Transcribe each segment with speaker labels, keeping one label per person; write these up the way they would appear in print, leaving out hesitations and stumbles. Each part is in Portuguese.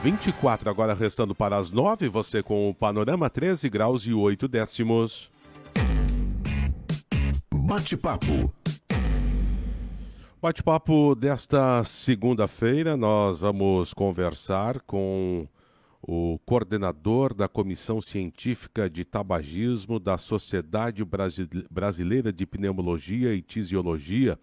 Speaker 1: 24 agora restando para as 9, você com o Panorama 13 graus e 8 décimos.
Speaker 2: Bate-papo.
Speaker 1: Bate-papo desta segunda-feira, nós vamos conversar com o coordenador da Comissão Científica de Tabagismo da Sociedade Brasileira de Pneumologia e Tisiologia.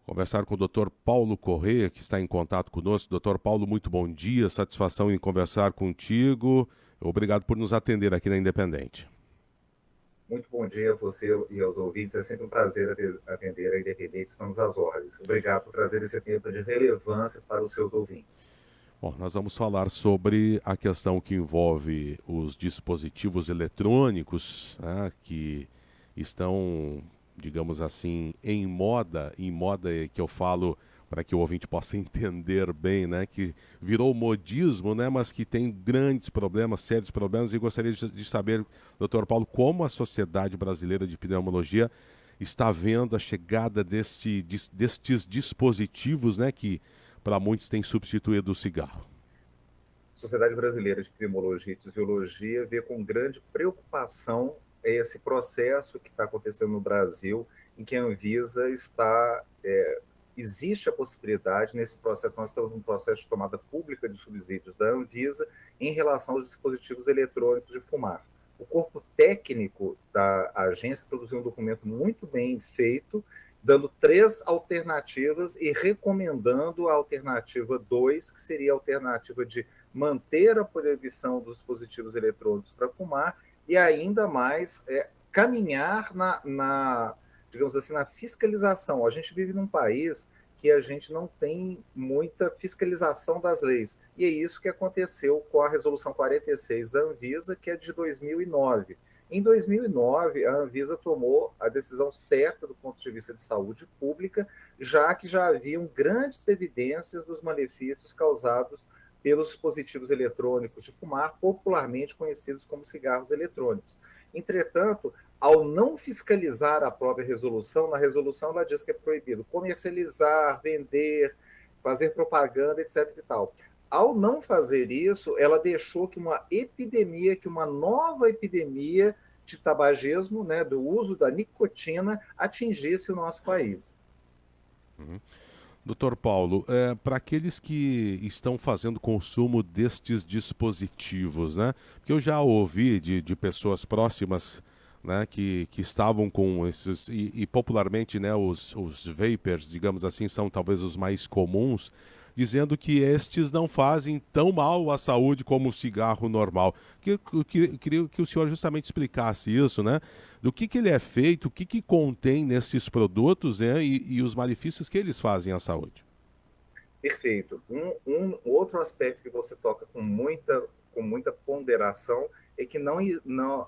Speaker 1: Conversar com o Dr. Paulo Corrêa, que está em contato conosco. Dr. Paulo, muito bom dia, satisfação em conversar contigo. Obrigado por nos atender aqui na Independente.
Speaker 3: Muito bom dia a você e aos ouvintes. É sempre um prazer atender a Independente, estamos às ordens. Obrigado por trazer esse tempo de relevância para os seus ouvintes.
Speaker 1: Bom, nós vamos falar sobre a questão que envolve os dispositivos eletrônicos, né, que estão, digamos assim, em moda que eu falo para que o ouvinte possa entender bem, né, que virou modismo, né, mas que tem grandes problemas, sérios problemas, e gostaria de saber, doutor Paulo, como a Sociedade Brasileira de Pneumologia está vendo a chegada destes dispositivos, né, que para muitos tem substituído o cigarro.
Speaker 3: A Sociedade Brasileira de Pneumologia e Tisiologia vê com grande preocupação esse processo que está acontecendo no Brasil, em que a Anvisa está... existe a possibilidade, nesse processo, nós estamos num processo de tomada pública de subsídios da Anvisa em relação aos dispositivos eletrônicos de fumar. O corpo técnico da agência produziu um documento muito bem feito, dando 3 alternativas e recomendando a alternativa 2, que seria a alternativa de manter a proibição dos dispositivos eletrônicos para fumar e ainda mais caminhar digamos assim, na fiscalização. A gente vive num país que a gente não tem muita fiscalização das leis. E é isso que aconteceu com a Resolução 46 da Anvisa, que é de 2009. Em 2009, a Anvisa tomou a decisão certa do ponto de vista de saúde pública, já que já haviam grandes evidências dos malefícios causados pelos dispositivos eletrônicos de fumar, popularmente conhecidos como cigarros eletrônicos. Entretanto, ao não fiscalizar a própria resolução, na resolução ela diz que é proibido comercializar, vender, fazer propaganda, etc. e tal. Ao não fazer isso, ela deixou que uma nova epidemia de tabagismo, né, do uso da nicotina, atingisse o nosso país.
Speaker 1: Uhum. Doutor Paulo, para aqueles que estão fazendo consumo destes dispositivos, né? Porque eu já ouvi de pessoas próximas, né, que estavam com esses, e popularmente, né, os vapers, digamos assim, são talvez os mais comuns, dizendo que estes não fazem tão mal à saúde como o cigarro normal. Queria que o senhor justamente explicasse isso, né? Do que ele é feito, o que contém nesses produtos, né, e os malefícios que eles fazem à saúde.
Speaker 3: Perfeito. Um outro aspecto que você toca com muita ponderação é que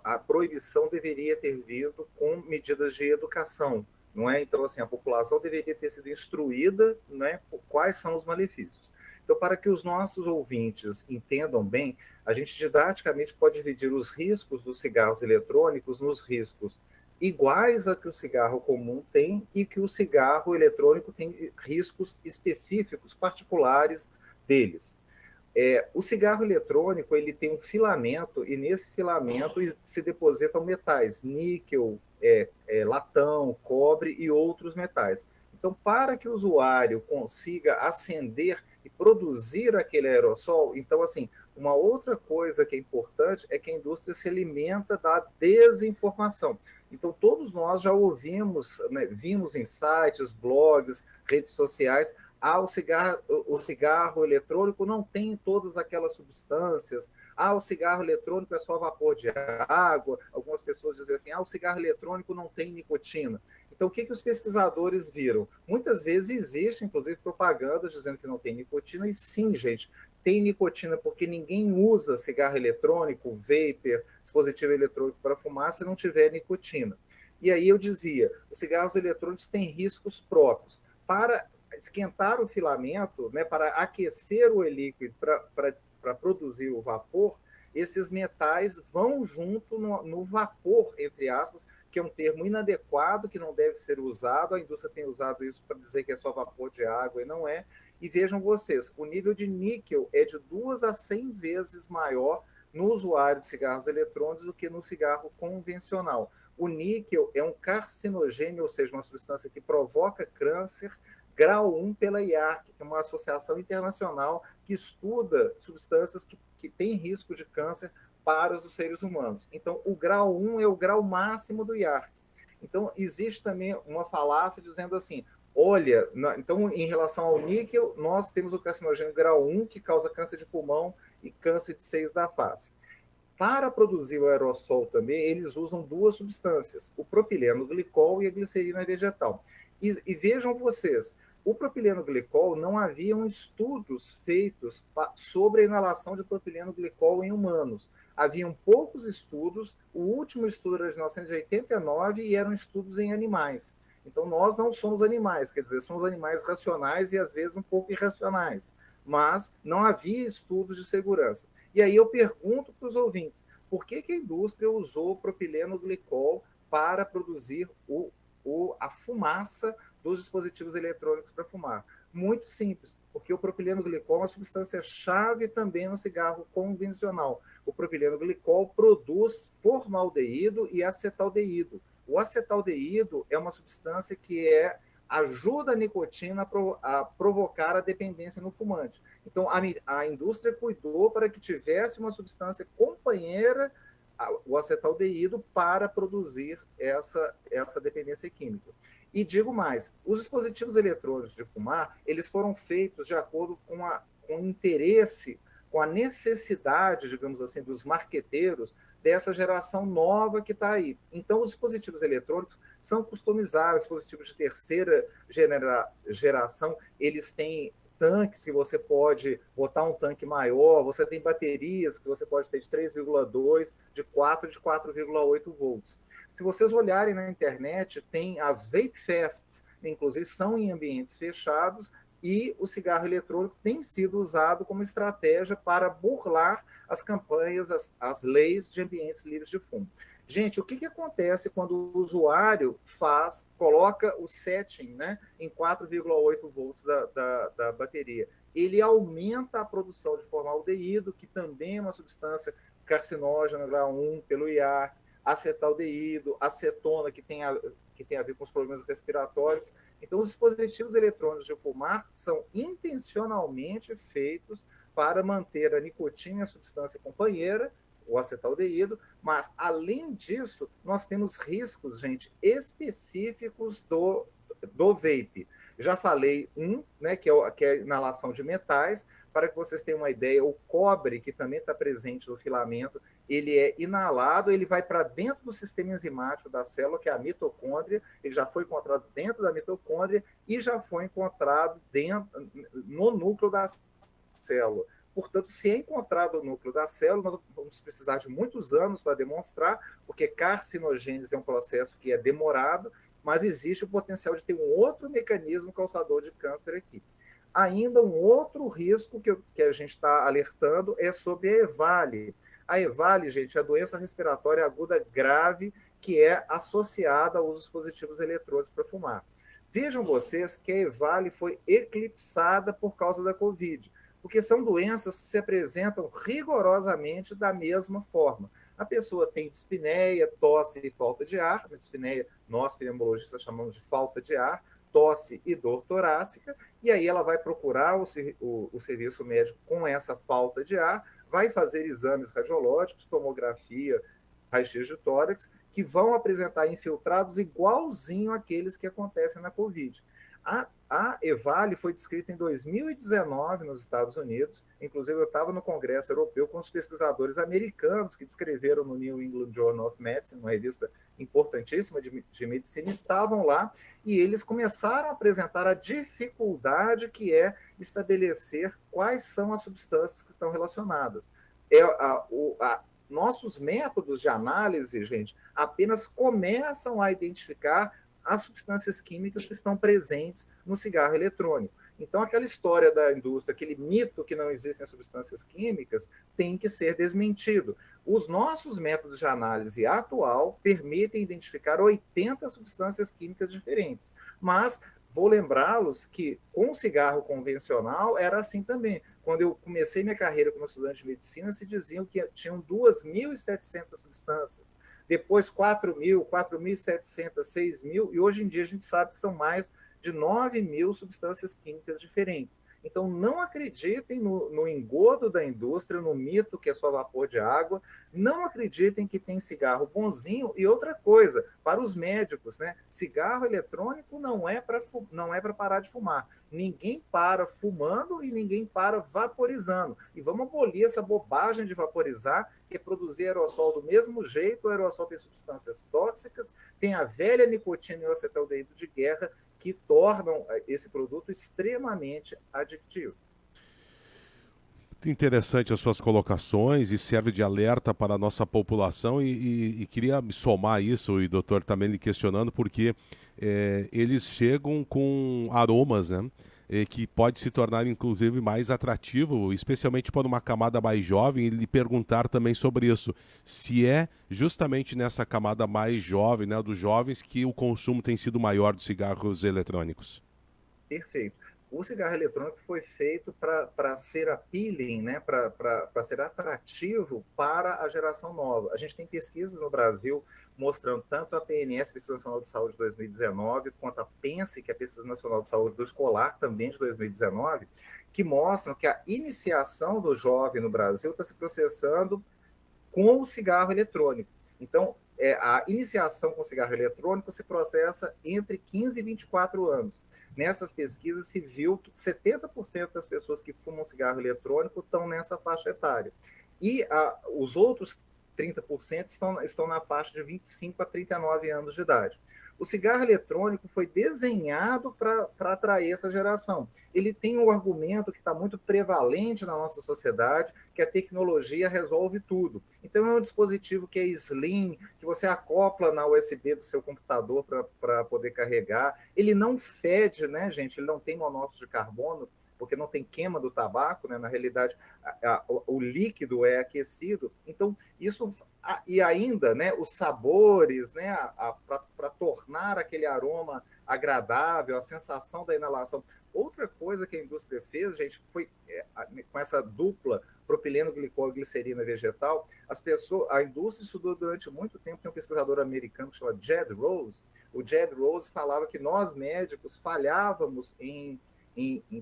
Speaker 3: a proibição deveria ter vindo com medidas de educação, não é? Então, assim, a população deveria ter sido instruída, né, por quais são os malefícios. Então, para que os nossos ouvintes entendam bem, a gente didaticamente pode dividir os riscos dos cigarros eletrônicos nos riscos iguais a que o cigarro comum tem e que o cigarro eletrônico tem riscos específicos, particulares deles. O cigarro eletrônico ele tem um filamento e nesse filamento se depositam metais, níquel, latão, cobre e outros metais. Então, para que o usuário consiga acender e produzir aquele aerossol, então, assim, uma outra coisa que é importante é que a indústria se alimenta da desinformação. Então, todos nós já ouvimos, né, vimos em sites, blogs, redes sociais, o cigarro eletrônico não tem todas aquelas substâncias. O cigarro eletrônico é só vapor de água. Algumas pessoas dizem assim, o cigarro eletrônico não tem nicotina. Então, o que os pesquisadores viram? Muitas vezes existe, inclusive, propagandas dizendo que não tem nicotina, e sim, gente, tem nicotina, porque ninguém usa cigarro eletrônico, vapor, dispositivo eletrônico para fumar se não tiver nicotina. E aí eu dizia, os cigarros eletrônicos têm riscos próprios. Para esquentar o filamento, né, para aquecer o líquido, para produzir o vapor, esses metais vão junto no vapor, entre aspas, que é um termo inadequado, que não deve ser usado. A indústria tem usado isso para dizer que é só vapor de água, e não é. E vejam vocês, o nível de níquel é de 2 a 100 vezes maior no usuário de cigarros eletrônicos do que no cigarro convencional. O níquel é um carcinogênio, ou seja, uma substância que provoca câncer, grau 1 pela IARC, que é uma associação internacional que estuda substâncias que têm risco de câncer para os seres humanos. Então, o grau 1 é o grau máximo do IARC. Então, existe também uma falácia dizendo assim, olha, então, em relação ao níquel, nós temos o carcinogênio grau 1, que causa câncer de pulmão e câncer de seios da face. Para produzir o aerossol também, eles usam duas substâncias, o propileno glicol e a glicerina vegetal. E vejam vocês, o propileno glicol, não haviam estudos feitos sobre a inalação de propileno glicol em humanos. Haviam poucos estudos, o último estudo era de 1989 e eram estudos em animais. Então, nós não somos animais, quer dizer, somos animais racionais e às vezes um pouco irracionais. Mas não havia estudos de segurança. E aí eu pergunto para os ouvintes, por que a indústria usou propileno glicol para produzir a fumaça dos dispositivos eletrônicos para fumar? Muito simples, porque o propileno glicol é uma substância-chave também no cigarro convencional. O propileno glicol produz formaldeído e acetaldeído. O acetaldeído é uma substância que ajuda a nicotina a provocar a dependência no fumante. Então, a indústria cuidou para que tivesse uma substância companheira, o acetaldeído, para produzir essa dependência química. E digo mais, os dispositivos eletrônicos de fumar, eles foram feitos de acordo com o interesse, com a necessidade, digamos assim, dos marqueteiros dessa geração nova que está aí. Então, os dispositivos eletrônicos são customizáveis, dispositivos de terceira geração, eles têm tanques que você pode botar um tanque maior, você tem baterias que você pode ter de 3,2, de 4, de 4,8 volts. Se vocês olharem na internet, tem as Vape Fests, inclusive são em ambientes fechados, e o cigarro eletrônico tem sido usado como estratégia para burlar as campanhas, as leis de ambientes livres de fumo. Gente, o que acontece quando o usuário coloca o setting, né, em 4,8 volts da bateria? Ele aumenta a produção de formaldeído, que também é uma substância carcinógena, grau 1, pelo IARC, acetaldeído, acetona, que tem a ver com os problemas respiratórios. Então, os dispositivos eletrônicos de fumar são intencionalmente feitos para manter a nicotina, a substância companheira, o acetaldeído, mas, além disso, nós temos riscos, gente, específicos do vape. Já falei né, que é a inalação de metais. Para que vocês tenham uma ideia, o cobre, que também está presente no filamento, ele é inalado, ele vai para dentro do sistema enzimático da célula, que é a mitocôndria, ele já foi encontrado dentro da mitocôndria e já foi encontrado no núcleo da célula. Portanto, se é encontrado o núcleo da célula, nós vamos precisar de muitos anos para demonstrar, porque carcinogênese é um processo que é demorado, mas existe o potencial de ter um outro mecanismo causador de câncer aqui. Ainda um outro risco que a gente está alertando é sobre a EVALI. A EVALI, gente, é a doença respiratória aguda grave que é associada aos dispositivos eletrônicos para fumar. Vejam vocês que a EVALI foi eclipsada por causa da Covid, porque são doenças que se apresentam rigorosamente da mesma forma. A pessoa tem dispneia, tosse e falta de ar. A dispneia, nós pneumologistas chamamos de falta de ar, tosse e dor torácica, e aí ela vai procurar o serviço médico com essa falta de ar, vai fazer exames radiológicos, tomografia, raio-x de tórax, que vão apresentar infiltrados igualzinho àqueles que acontecem na Covid. A EVALI foi descrita em 2019 nos Estados Unidos, inclusive eu estava no Congresso Europeu com os pesquisadores americanos que descreveram no New England Journal of Medicine, uma revista importantíssima de medicina, estavam lá e eles começaram a apresentar a dificuldade que é estabelecer quais são as substâncias que estão relacionadas. Nossos métodos de análise, gente, apenas começam a identificar as substâncias químicas que estão presentes no cigarro eletrônico. Então, aquela história da indústria, aquele mito que não existem substâncias químicas, tem que ser desmentido. Os nossos métodos de análise atual permitem identificar 80 substâncias químicas diferentes, mas vou lembrá-los que com o cigarro convencional era assim também. Quando eu comecei minha carreira como estudante de medicina, se diziam que tinham 2.700 substâncias, depois 4.000, 4.700, 6.000, e hoje em dia a gente sabe que são mais de 9.000 substâncias químicas diferentes. Então, não acreditem no engodo da indústria, no mito que é só vapor de água. Não acreditem que tem cigarro bonzinho. E outra coisa, para os médicos, né? Cigarro eletrônico não é para parar de fumar. Ninguém para fumando e ninguém para vaporizando. E vamos abolir essa bobagem de vaporizar, que é produzir aerossol do mesmo jeito. O aerossol tem substâncias tóxicas, tem a velha nicotina e o acetaldeído de guerra, que tornam esse produto extremamente adictivo.
Speaker 1: Muito interessante as suas colocações e serve de alerta para a nossa população e queria me somar isso, e o doutor também lhe questionando, porque eles chegam com aromas, né? Que pode se tornar inclusive mais atrativo, especialmente para uma camada mais jovem, e lhe perguntar também sobre isso, se é justamente nessa camada mais jovem, né, dos jovens, que o consumo tem sido maior dos cigarros eletrônicos.
Speaker 3: Perfeito. O cigarro eletrônico foi feito para ser appealing, né? Para ser atrativo para a geração nova. A gente tem pesquisas no Brasil mostrando tanto a PNS, Pesquisa Nacional de Saúde de 2019, quanto a PENSE, que é a Pesquisa Nacional de Saúde do Escolar, também de 2019, que mostram que a iniciação do jovem no Brasil está se processando com o cigarro eletrônico. Então, a iniciação com o cigarro eletrônico se processa entre 15 e 24 anos. Nessas pesquisas se viu que 70% das pessoas que fumam cigarro eletrônico estão nessa faixa etária. E os outros 30% estão na faixa de 25 a 39 anos de idade. O cigarro eletrônico foi desenhado para atrair essa geração. Ele tem um argumento que está muito prevalente na nossa sociedade, que a tecnologia resolve tudo. Então, é um dispositivo que é slim, que você acopla na USB do seu computador para poder carregar. Ele não fede, né, gente? Ele não tem monóxido de carbono, porque não tem queima do tabaco, né? Na realidade, o líquido é aquecido. Então, isso... E ainda, né, os sabores, né, para tornar aquele aroma agradável, a sensação da inalação. Outra coisa que a indústria fez, gente, foi com essa dupla propileno glicol e glicerina vegetal, a indústria estudou durante muito tempo. Tem um pesquisador americano que chama Jed Rose. O Jed Rose falava que nós médicos falhávamos em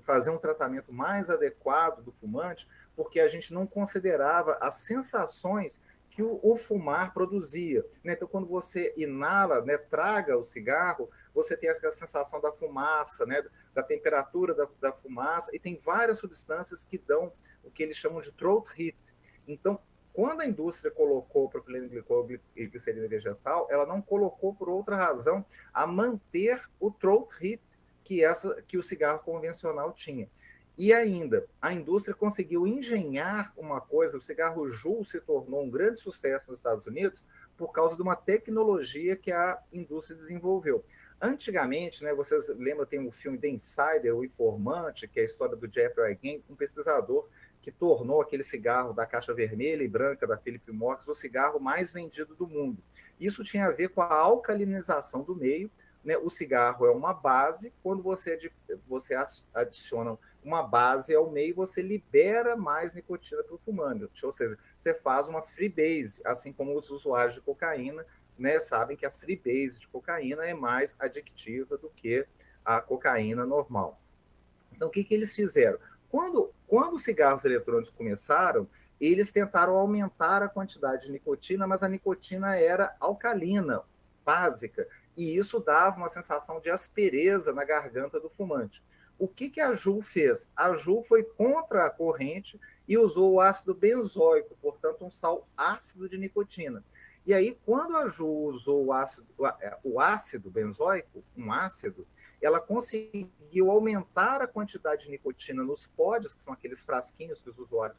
Speaker 3: fazer um tratamento mais adequado do fumante, porque a gente não considerava as sensações que o fumar produzia. Né? Então, quando você inala, né, traga o cigarro, você tem essa sensação da fumaça, né, da temperatura da fumaça, e tem várias substâncias que dão o que eles chamam de throat heat. Então, quando a indústria colocou propileno glicol e glicerina vegetal, ela não colocou por outra razão a manter o throat heat que o cigarro convencional tinha. E ainda, a indústria conseguiu engenhar uma coisa. O cigarro Juul se tornou um grande sucesso nos Estados Unidos por causa de uma tecnologia que a indústria desenvolveu. Antigamente, né, vocês lembram, tem um filme The Insider, o Informante, que é a história do Jeffrey Epstein, um pesquisador que tornou aquele cigarro da caixa vermelha e branca da Philip Morris o cigarro mais vendido do mundo. Isso tinha a ver com a alcalinização do meio, né? O cigarro é uma base, quando você adiciona uma base ao meio, você libera mais nicotina para o fumante, ou seja, você faz uma freebase, assim como os usuários de cocaína, né, sabem que a freebase de cocaína é mais adictiva do que a cocaína normal. Então, o que eles fizeram? Quando os cigarros eletrônicos começaram, eles tentaram aumentar a quantidade de nicotina, mas a nicotina era alcalina, básica, e isso dava uma sensação de aspereza na garganta do fumante. O que a Juul fez? A Juul foi contra a corrente e usou o ácido benzoico, portanto, um sal ácido de nicotina. E aí, quando a Juul usou o ácido benzoico, um ácido, ela conseguiu aumentar a quantidade de nicotina nos pods, que são aqueles frasquinhos que os usuários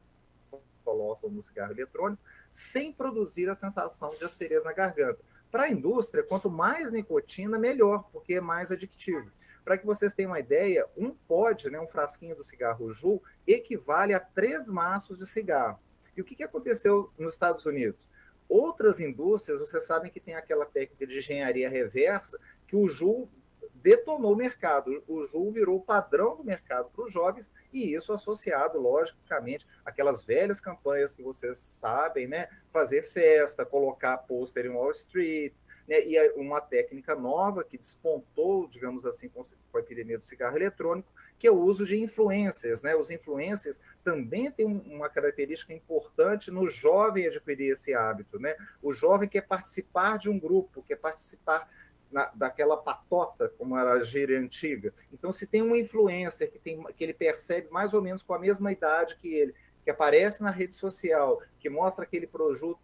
Speaker 3: colocam no cigarro eletrônico, sem produzir a sensação de aspereza na garganta. Para a indústria, quanto mais nicotina, melhor, porque é mais adictivo. Para que vocês tenham uma ideia, um pod, né, um frasquinho do cigarro Juul, equivale a 3 maços de cigarro. E o que aconteceu nos Estados Unidos? Outras indústrias, vocês sabem que tem aquela técnica de engenharia reversa, que o Juul detonou o mercado. O Juul virou o padrão do mercado para os jovens, e isso associado, logicamente, àquelas velhas campanhas que vocês sabem, né? Fazer festa, colocar pôster em Wall Street, né? E uma técnica nova que despontou, digamos assim, com a epidemia do cigarro eletrônico, que é o uso de influencers, né? Os influencers também têm uma característica importante no jovem adquirir esse hábito, né? O jovem quer participar de um grupo, quer participar daquela patota, como era a gíria antiga. Então, se tem um influencer que ele percebe mais ou menos com a mesma idade que ele, que aparece na rede social, que mostra aquele produto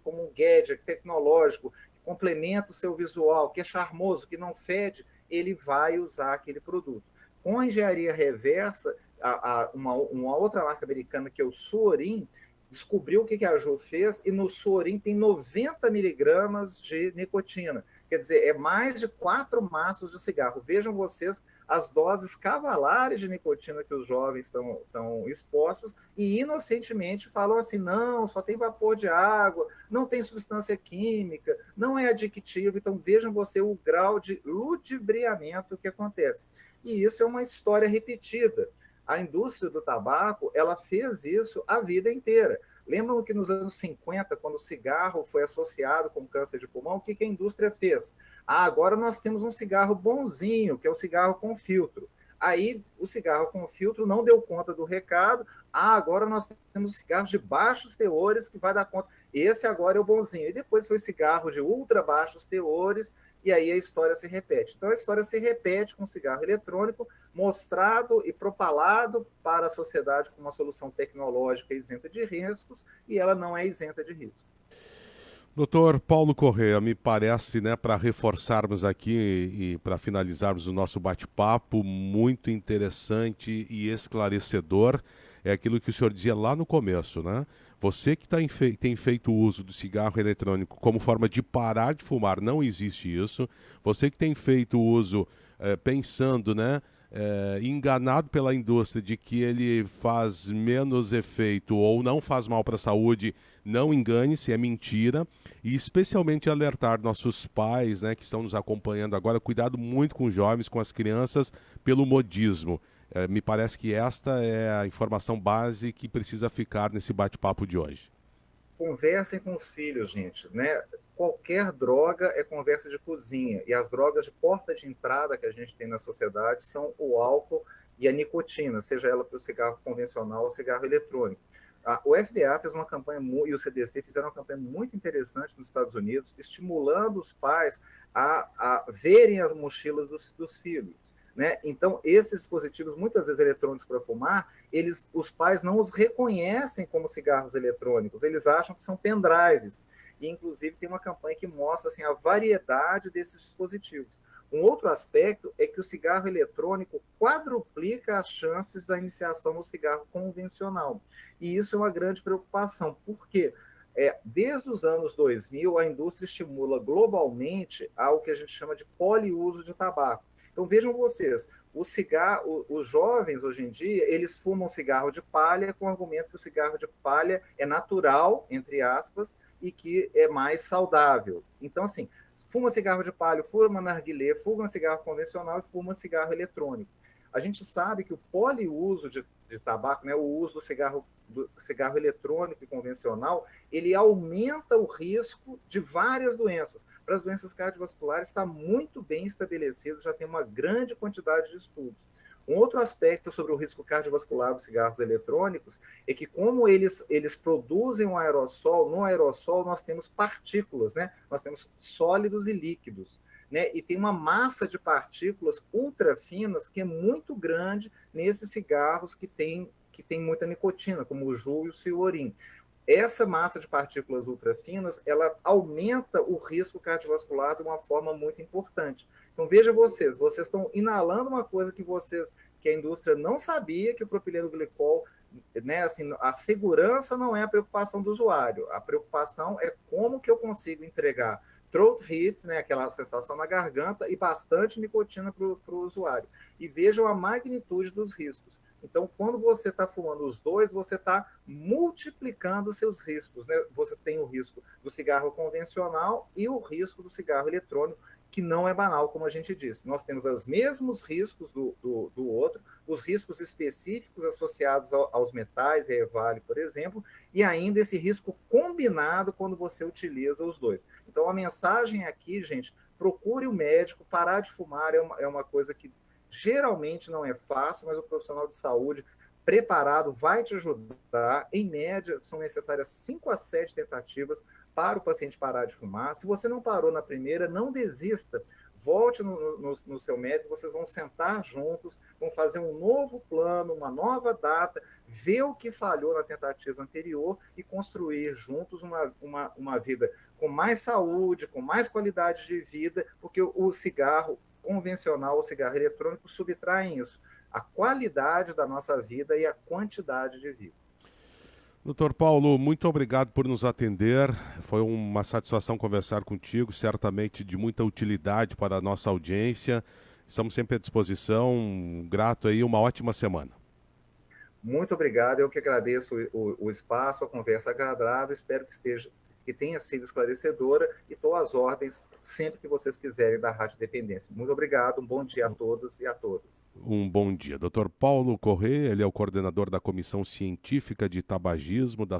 Speaker 3: como um gadget tecnológico, que complementa o seu visual, que é charmoso, que não fede, ele vai usar aquele produto. Com a engenharia reversa, uma outra marca americana, que é o Suorin, descobriu o que a Jo fez, e no Suorin tem 90 miligramas de nicotina. Quer dizer, é mais de 4 maços de cigarro. Vejam vocês as doses cavalares de nicotina que os jovens estão expostos, e inocentemente falam assim, não, só tem vapor de água, não tem substância química, não é adictivo. Então vejam você o grau de ludibriamento que acontece. E isso é uma história repetida. A indústria do tabaco, ela fez isso a vida inteira. Lembram que nos anos 50, quando o cigarro foi associado com câncer de pulmão, o que a indústria fez? Agora nós temos um cigarro bonzinho, que é o cigarro com filtro. Aí o cigarro com filtro não deu conta do recado. Agora nós temos cigarros de baixos teores que vai dar conta. Esse agora é o bonzinho. E depois foi cigarro de ultra baixos teores, e aí a história se repete. Então a história se repete com o cigarro eletrônico, mostrado e propalado para a sociedade como uma solução tecnológica isenta de riscos, e ela não é isenta de riscos.
Speaker 1: Doutor Paulo Corrêa, me parece, né, para reforçarmos aqui e para finalizarmos o nosso bate-papo, muito interessante e esclarecedor, é aquilo que o senhor dizia lá no começo, né? Você que tem feito uso do cigarro eletrônico como forma de parar de fumar, não existe isso. Você que tem feito uso pensando, né, enganado pela indústria de que ele faz menos efeito ou não faz mal para a saúde, não engane-se, é mentira. E especialmente alertar nossos pais, né, que estão nos acompanhando agora, cuidado muito com os jovens, com as crianças, pelo modismo. Me parece que esta é a informação base que precisa ficar nesse bate-papo de hoje.
Speaker 3: Conversem com os filhos, gente, né? Qualquer droga é conversa de cozinha, e as drogas de porta de entrada que a gente tem na sociedade são o álcool e a nicotina, seja ela para o cigarro convencional ou cigarro eletrônico. O FDA fez uma campanha, e o CDC fizeram uma campanha muito interessante nos Estados Unidos, estimulando os pais a verem as mochilas dos filhos. Né? Então, esses dispositivos, muitas vezes eletrônicos para fumar, os pais não os reconhecem como cigarros eletrônicos, eles acham que são pendrives. E, inclusive, tem uma campanha que mostra assim, a variedade desses dispositivos. Um outro aspecto é que o cigarro eletrônico quadruplica as chances da iniciação no cigarro convencional. E isso é uma grande preocupação. Por quê? Desde os anos 2000, a indústria estimula globalmente ao que a gente chama de poliuso de tabaco. Então vejam vocês, os jovens hoje em dia, eles fumam cigarro de palha com o argumento que o cigarro de palha é natural, entre aspas, e que é mais saudável. Então, assim, fuma cigarro de palha, fuma narguilé, fuma cigarro convencional e fuma cigarro eletrônico. A gente sabe que o poliuso de tabaco, né, o uso do cigarro eletrônico e convencional, ele aumenta o risco de várias doenças. Para as doenças cardiovasculares está muito bem estabelecido, já tem uma grande quantidade de estudos. Um outro aspecto sobre o risco cardiovascular dos cigarros eletrônicos é que, como eles produzem um aerossol, no aerossol nós temos partículas, né? Nós temos sólidos e líquidos. Né? E tem uma massa de partículas ultra finas que é muito grande nesses cigarros que tem muita nicotina, como o Juul e o Suorin. Essa massa de partículas ultrafinas, ela aumenta o risco cardiovascular de uma forma muito importante. Então, veja vocês estão inalando uma coisa que a indústria não sabia, que o propileno glicol, né, assim, a segurança não é a preocupação do usuário, a preocupação é como que eu consigo entregar throat hit, né, aquela sensação na garganta, e bastante nicotina para o usuário. E vejam a magnitude dos riscos. Então, quando você está fumando os dois, você está multiplicando os seus riscos. Né? Você tem o risco do cigarro convencional e o risco do cigarro eletrônico, que não é banal, como a gente disse. Nós temos os mesmos riscos do outro, os riscos específicos associados aos metais, a EVALI, por exemplo, e ainda esse risco combinado quando você utiliza os dois. Então, a mensagem aqui, gente, procure o médico, parar de fumar é uma coisa que geralmente não é fácil, mas o profissional de saúde preparado vai te ajudar. Em média, são necessárias 5 a 7 tentativas para o paciente parar de fumar. Se você não parou na primeira, não desista. Volte no seu médico, vocês vão sentar juntos, vão fazer um novo plano, uma nova data, ver o que falhou na tentativa anterior e construir juntos uma vida com mais saúde, com mais qualidade de vida, porque o cigarro convencional, o cigarro eletrônico, subtraem isso, a qualidade da nossa vida e a quantidade de vida.
Speaker 1: Doutor Paulo, muito obrigado por nos atender. Foi uma satisfação conversar contigo, certamente de muita utilidade para a nossa audiência. Estamos sempre à disposição. Grato aí, uma ótima semana.
Speaker 3: Muito obrigado, eu que agradeço o espaço, a conversa agradável, espero que tenha sido esclarecedora e estou às ordens sempre que vocês quiserem da Rádio Dependência. Muito obrigado, um bom dia a todos e a todas.
Speaker 1: Um bom dia. Dr. Paulo Corrêa, ele é o coordenador da Comissão Científica de Tabagismo da